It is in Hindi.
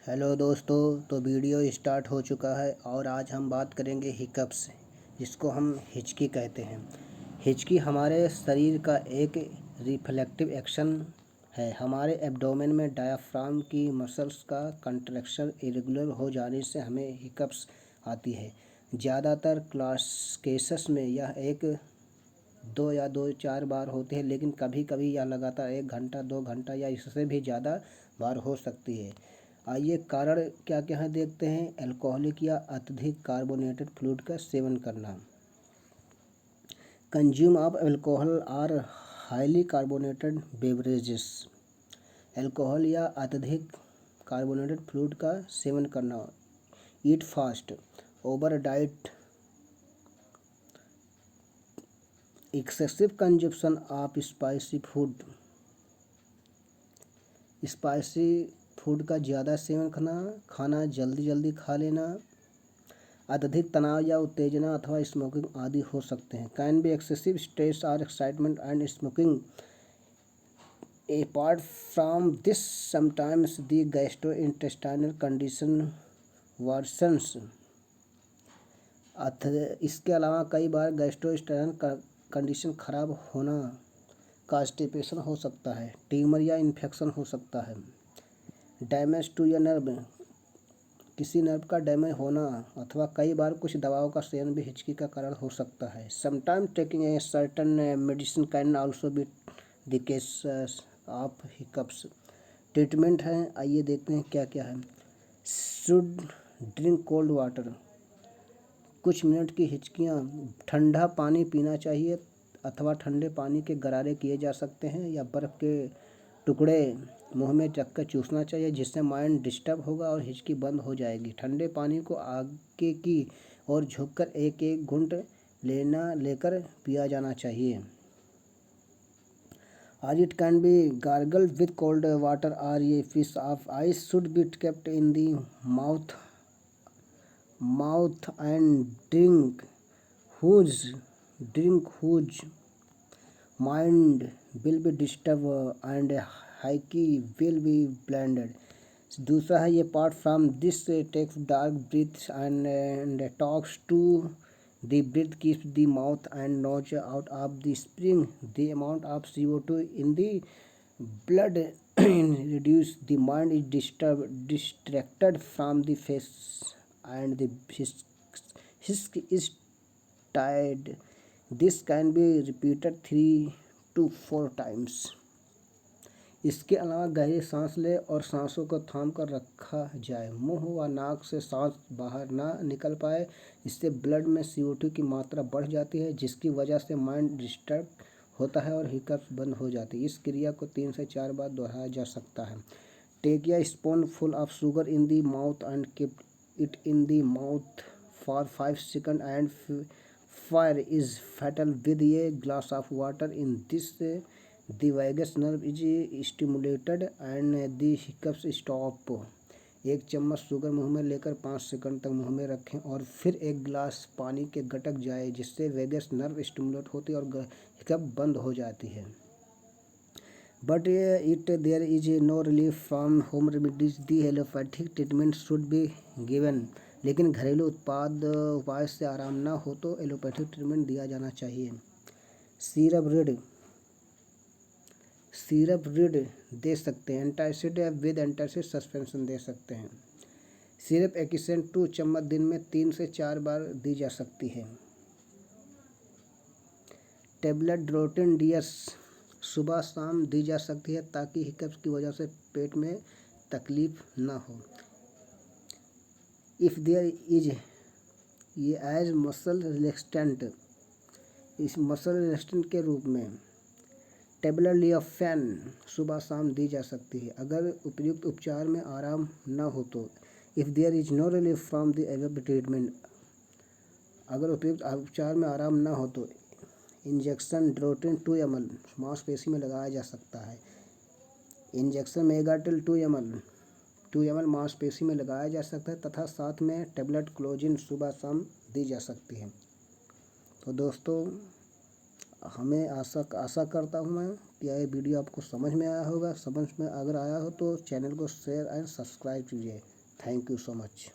हेलो दोस्तों। तो वीडियो स्टार्ट हो चुका है और आज हम बात करेंगे हिकअप्स, जिसको हम हिचकी कहते हैं। हिचकी हमारे शरीर का एक रिफ्लेक्टिव एक्शन है। हमारे एब्डोमेन में डायाफ्राम की मसल्स का कंट्रैक्शन इरेगुलर हो जाने से हमें हिकअप्स आती है। ज़्यादातर केसेस में यह एक 2 या 4 बार होती है, लेकिन कभी कभी यह लगातार 1 घंटा 2 घंटा या इससे भी ज़्यादा बार हो सकती है। आइए कारण क्या क्या है देखते हैं। अल्कोहलिक या अत्यधिक कार्बोनेटेड फ्लूइड का सेवन करना, consume of alcohol or highly carbonated beverages, alcohol या अत्यधिक कार्बोनेटेड फ्लूइड का सेवन करना, eat fast, over diet, excessive consumption of spicy food, spicy food का ज़्यादा सेवन खाना जल्दी जल्दी खा लेना, अत्यधिक तनाव या उत्तेजना अथवा स्मोकिंग आदि हो सकते हैं। कैन बी एक्सेसिव स्ट्रेस और excitement and smoking. Apart from this sometimes the gastrointestinal condition versions. इसके अलावा कई बार गैस्ट्रोइंटेस्टाइनल कंडीशन खराब होना, कॉन्स्टिपेशन हो सकता है, ट्यूमर या इन्फेक्शन हो सकता है, डैमेज टू या नर्व, किसी नर्व का डैमेज होना, अथवा कई बार कुछ दवाओं का सेवन भी हिचकी का कारण हो सकता है। Sometime taking a certain medicine can also be the case of hiccups. Treatment है, आइए देखते हैं क्या क्या है। Should drink cold water. कुछ मिनट की हिचकियाँ, ठंडा पानी पीना चाहिए अथवा ठंडे पानी के गरारे किए जा सकते हैं, या बर्फ़ के टुकड़े मुंह में रखकर चूसना चाहिए, जिससे माइंड डिस्टर्ब होगा और हिचकी बंद हो जाएगी। ठंडे पानी को आगे की ओर झुककर एक एक घूंट लेकर पिया जाना चाहिए। और it can be gargled with cold water और ये fish of ice should be kept in the mouth and drink whose mind will be disturb and hiccup will be blended. दूसरा है ये, part from this takes dark breath and talks to the breath keeps the mouth and nose out of the spring the amount of CO2 in the blood reduce the mind is distracted from the face and the hisk is tired. This can be repeated 3 to 4 times. इसके अलावा गहरी सांस ले और सांसों को थाम कर रखा जाए। मुंह व नाक से सांस बाहर ना निकल पाए, इससे ब्लड में CO2 की मात्रा बढ़ जाती है, जिसकी वजह से माइंड डिस्टर्ब होता है और हिकअप्स बंद हो जाती है। इस क्रिया को 3 से 4 बार दोहराया जा सकता है। Take a spoonful of sugar in the mouth and keep it in the mouth for 5 second and fire is fatal with a glass of water in this the vagus nerve is stimulated and the hiccups stop. 1 चम्मच शुगर मुंह में लेकर 5 सेकंड तक मुंह में रखें और फिर 1 गिलास पानी के गटक जाए, जिससे वेगस नर्व स्टिमुलेट होती है और हिकअप बंद हो जाती है। But there is no relief from home remedies. The allopathic treatment should be given. लेकिन घरेलू उपाय से आराम ना हो तो एलोपैथिक ट्रीटमेंट दिया जाना चाहिए। सिरप रीड दे सकते हैं। एंटासिड विद एंटासिड सस्पेंशन दे सकते हैं। सिरप एक्सेन 2 चम्मच दिन में 3 से 4 बार दी जा सकती है। टेबलेट ड्रोटिन डीएस सुबह शाम दी जा सकती है, ताकि हिकअप्स की वजह से पेट में तकलीफ ना हो। इफ़ देयर इज ये एज मसल रिलैक्सेंट, इस मसल रिलैक्सेंट के रूप में टेबलेट लियोफेन सुबह शाम दी जा सकती है, अगर उपयुक्त उपचार में आराम न हो तो। If there is no relief from the above treatment, अगर उपयुक्त उपचार में आराम न हो तो इंजेक्शन ड्रोटिन 2 ml मांसपेशी में लगाया जा सकता है। इंजेक्शन मेगाटिल 2 ml मांसपेशी में लगाया जा सकता है, तथा साथ में टेबलेट क्लोजिन सुबह शाम दी जा सकती है। तो दोस्तों, हमें आशा करता हूँ मैं कि यह वीडियो आपको समझ में आया होगा। समझ में अगर आया हो तो चैनल को शेयर एंड सब्सक्राइब कीजिए। Thank you so much.